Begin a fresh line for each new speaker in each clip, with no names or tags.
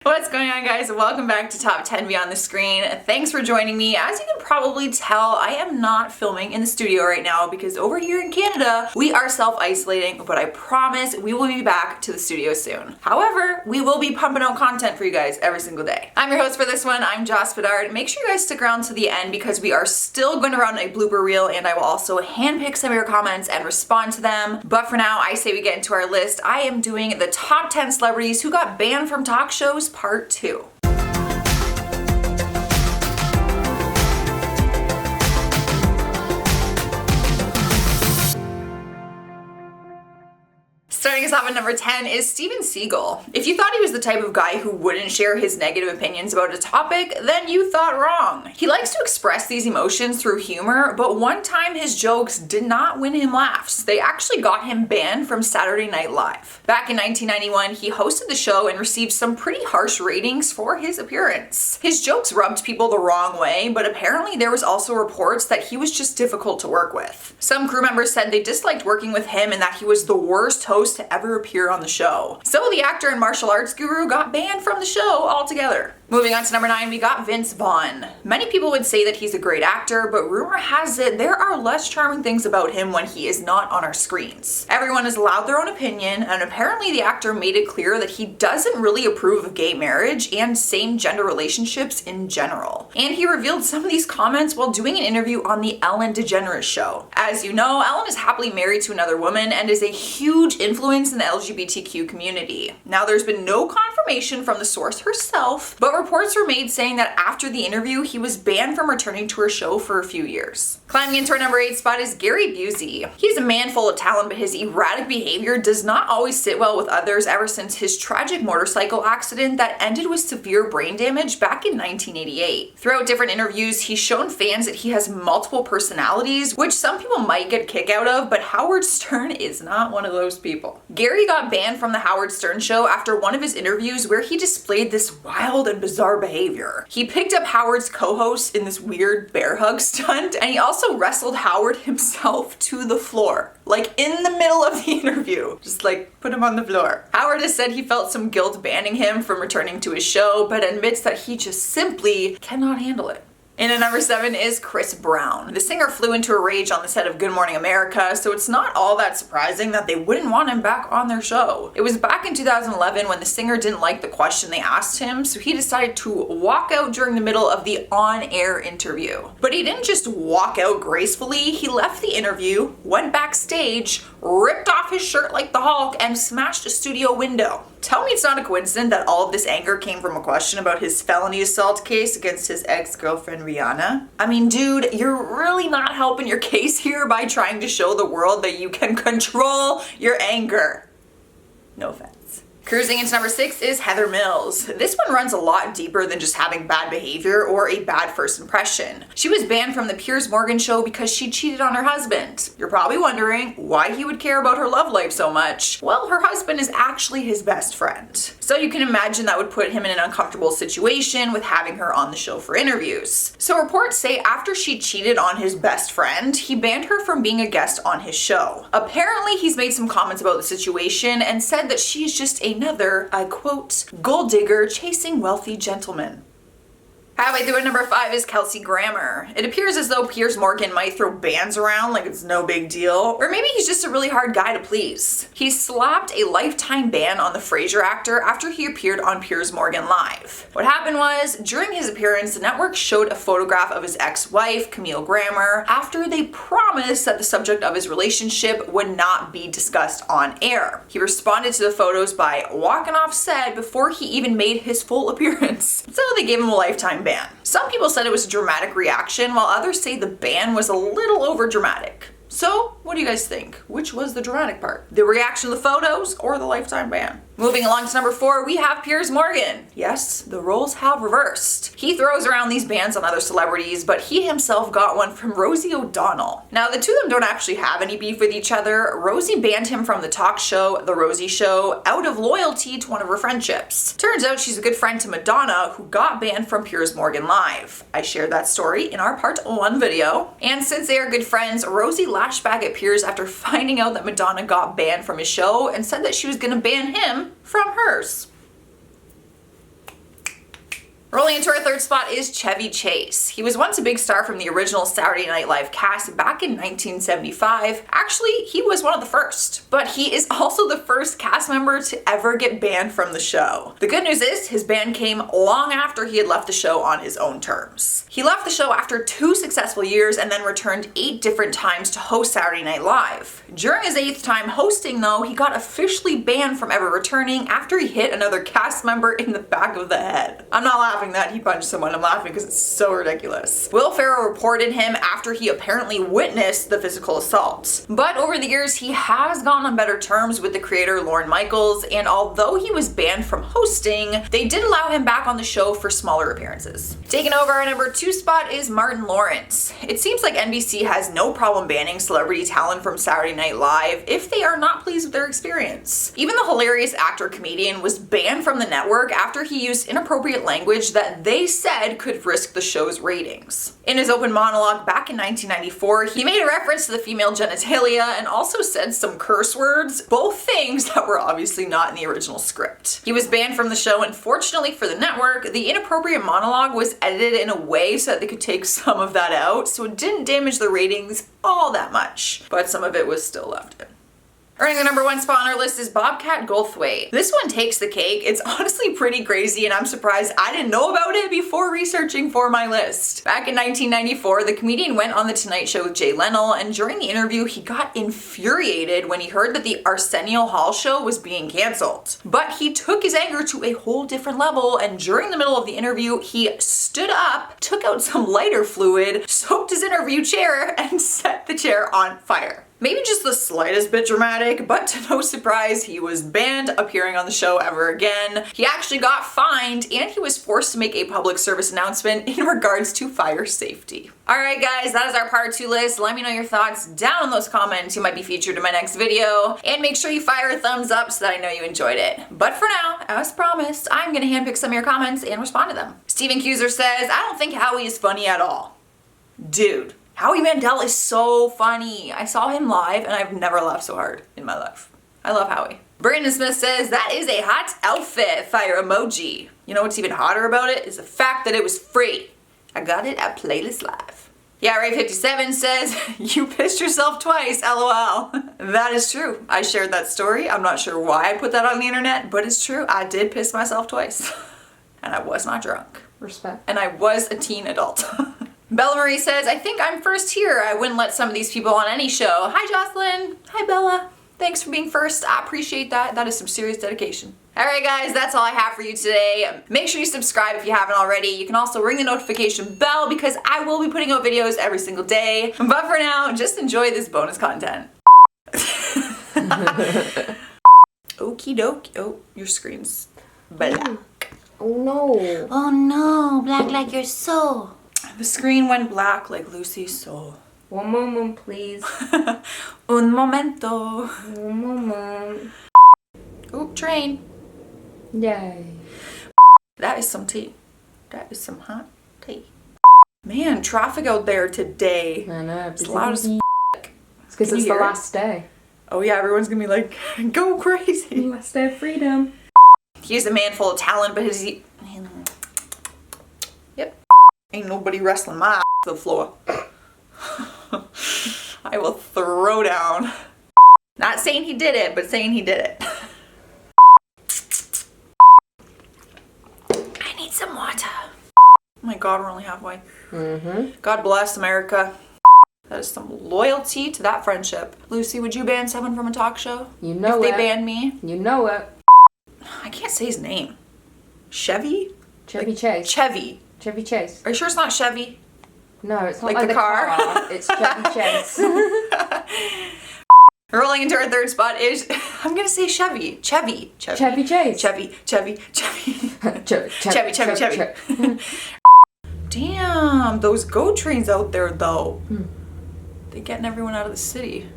What's going on, guys? Welcome back to Top 10 Beyond the Screen. Thanks for joining me. As you can probably tell, I am not filming in the studio right now because over here in Canada, we are self-isolating, but I promise we will be back to the studio soon. However, we will be pumping out content for you guys every single day. I'm your host for this one. I'm Joss Bedard. Make sure you guys stick around to the end because we are still going to run a blooper reel and I will also handpick some of your comments and respond to them. But for now, I say we get into our list. I am doing the top 10 celebrities who got banned from talk shows part 2. Starting us off at number 10 is Steven Seagal. If you thought he was the type of guy who wouldn't share his negative opinions about a topic, then you thought wrong. He likes to express these emotions through humor, but one time his jokes did not win him laughs. They actually got him banned from Saturday Night Live. Back in 1991, he hosted the show and received some pretty harsh ratings for his appearance. His jokes rubbed people the wrong way, but apparently there was also reports that he was just difficult to work with. Some crew members said they disliked working with him and that he was the worst host to ever appear on the show. So the actor and martial arts guru got banned from the show altogether. Moving on to number 9, we got Vince Vaughn. Many people would say that he's a great actor, but rumor has it there are less charming things about him when he is not on our screens. Everyone is allowed their own opinion, and apparently the actor made it clear that he doesn't really approve of gay marriage and same-gender relationships in general. And he revealed some of these comments while doing an interview on the Ellen DeGeneres show. As you know, Ellen is happily married to another woman and is a huge influence in the LGBTQ community. Now, there's been no confirmation from the source herself, but reports were made saying that after the interview, he was banned from returning to her show for a few years. Climbing into our number 8 spot is Gary Busey. He's a man full of talent, but his erratic behavior does not always sit well with others ever since his tragic motorcycle accident that ended with severe brain damage back in 1988. Throughout different interviews, he's shown fans that he has multiple personalities, which some people might get a kick out of, but Howard Stern is not one of those people. Gary got banned from the Howard Stern show after one of his interviews where he displayed this wild and bizarre behavior. He picked up Howard's co-host in this weird bear hug stunt, and he also wrestled Howard himself to the floor. Like in the middle of the interview. Just like put him on the floor. Howard has said he felt some guilt banning him from returning to his show, but admits that he just simply cannot handle it. And at number 7 is Chris Brown. The singer flew into a rage on the set of Good Morning America, so it's not all that surprising that they wouldn't want him back on their show. It was back in 2011 when the singer didn't like the question they asked him, so he decided to walk out during the middle of the on-air interview. But he didn't just walk out gracefully, he left the interview, went backstage, ripped off his shirt like the Hulk, and smashed a studio window. Tell me it's not a coincidence that all of this anger came from a question about his felony assault case against his ex-girlfriend Rihanna. I mean, dude, you're really not helping your case here by trying to show the world that you can control your anger. No offense. Cruising into number 6 is Heather Mills. This one runs a lot deeper than just having bad behavior or a bad first impression. She was banned from the Piers Morgan show because she cheated on her husband. You're probably wondering why he would care about her love life so much. Well, her husband is actually his best friend. So you can imagine that would put him in an uncomfortable situation with having her on the show for interviews. So reports say after she cheated on his best friend, he banned her from being a guest on his show. Apparently, he's made some comments about the situation and said that she's just another, I quote, gold digger chasing wealthy gentlemen. Halfway through at number 5 is Kelsey Grammer. It appears as though Piers Morgan might throw bans around like it's no big deal, or maybe he's just a really hard guy to please. He slapped a lifetime ban on the Frasier actor after he appeared on Piers Morgan Live. What happened was, during his appearance, the network showed a photograph of his ex-wife, Camille Grammer, after they promised that the subject of his relationship would not be discussed on air. He responded to the photos by walking off set before he even made his full appearance. So they gave him a lifetime ban. Some people said it was a dramatic reaction, while others say the ban was a little over dramatic. So, what do you guys think? Which was the dramatic part? The reaction to the photos or the lifetime ban? Moving along to number 4, we have Piers Morgan. Yes, the roles have reversed. He throws around these bans on other celebrities, but he himself got one from Rosie O'Donnell. Now, the two of them don't actually have any beef with each other. Rosie banned him from the talk show, The Rosie Show, out of loyalty to one of her friendships. Turns out she's a good friend to Madonna, who got banned from Piers Morgan Live. I shared that story in our part 1 video. And since they are good friends, Rosie lashed back at Piers after finding out that Madonna got banned from his show and said that she was gonna ban him from hers. Rolling into our third spot is Chevy Chase. He was once a big star from the original Saturday Night Live cast back in 1975. Actually, he was one of the first. But he is also the first cast member to ever get banned from the show. The good news is his ban came long after he had left the show on his own terms. He left the show after 2 successful years and then returned 8 different times to host Saturday Night Live. During his 8th time hosting though, he got officially banned from ever returning after he hit another cast member in the back of the head. I'm not laughing that he punched someone, I'm laughing because it's so ridiculous. Will Ferrell reported him after he apparently witnessed the physical assault. But over the years, he has gotten on better terms with the creator Lorne Michaels, and although he was banned from hosting, they did allow him back on the show for smaller appearances. Taking over our number 2 spot is Martin Lawrence. It seems like NBC has no problem banning celebrity talent from Saturday Night Live if they are not pleased with their experience. Even the hilarious actor-comedian was banned from the network after he used inappropriate language that they said could risk the show's ratings. In his open monologue back in 1994, he made a reference to the female genitalia and also said some curse words, both things that were obviously not in the original script. He was banned from the show, and fortunately for the network, the inappropriate monologue was edited in a way so that they could take some of that out, so it didn't damage the ratings all that much, but some of it was still left in. Earning the number 1 spot on our list is BOBCAT Goldthwait. This one takes the cake. It's honestly pretty crazy, and I'm surprised I didn't know about it before researching for my list. Back in 1994, the comedian went on The Tonight Show with Jay Leno, and during the interview, he got infuriated when he heard that the Arsenio Hall show was being canceled. But he took his anger to a whole different level, and during the middle of the interview, he stood up, took out some lighter fluid, soaked his interview chair, and set the chair on fire. Maybe just the slightest bit dramatic, but to no surprise, he was banned appearing on the show ever again. He actually got fined, and he was forced to make a public service announcement in regards to fire safety. Alright guys, that is our part 2 list. Let me know your thoughts down in those comments. You might be featured in my next video. And make sure you fire a thumbs up so that I know you enjoyed it. But for now, as promised, I'm gonna handpick some of your comments and respond to them. Steven Cuser says, I don't think Howie is funny at all. Dude. Howie Mandel is so funny. I saw him live and I've never laughed so hard in my life. I love Howie. Brandon Smith says, that is a hot outfit, fire emoji. You know what's even hotter about it is the fact that it was free. I got it at Playlist Live. Yeah, Ray57 says, you pissed yourself twice, LOL. That is true. I shared that story. I'm not sure why I put that on the internet, but it's true. I did piss myself twice. And I was not drunk.
Respect.
And I was a teen adult. Bella Marie says, I think I'm first here. I wouldn't let some of these people on any show. Hi, Jocelyn. Hi, Bella. Thanks for being first. I appreciate that. That is some serious dedication. Alright guys, that's all I have for you today. Make sure you subscribe if you haven't already. You can also ring the notification bell because I will be putting out videos every single day. But for now, just enjoy this bonus content. Okie dokie. Oh, your screen's black.
Oh no.
Oh no, black like your soul. The screen went black like Lucy's soul.
One moment, please.
Un momento.
One moment.
Oop, train.
Yay.
That is some tea. That is some hot tea. Man, traffic out there today.
I know.
It's loud as f***.
It's because it's the last day.
Oh yeah, everyone's gonna be like, go crazy.
Last day of freedom.
He's a man full of talent, but is he... Yep. Ain't nobody wrestling my ass to the floor. I will throw down. Not saying he did it, but saying he did it. I need some water. Oh my god, we're only halfway. God bless America. That is some loyalty to that friendship. Lucy, would you ban someone from a talk show?
You know
if they banned me?
You know it.
I can't say his name. Chevy?
Chevy Chase.
Chevy.
Chevy Chase.
Are you sure it's not Chevy?
No, it's not
like the car.
It's Chevy Chase.
Rolling into our third spot is, I'm gonna say Chevy. Chevy.
Chevy Chase.
Chevy.
Chevy.
Damn, those GO trains out there though. They're getting everyone out of the city.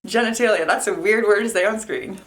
Genitalia, that's a weird word to say on screen.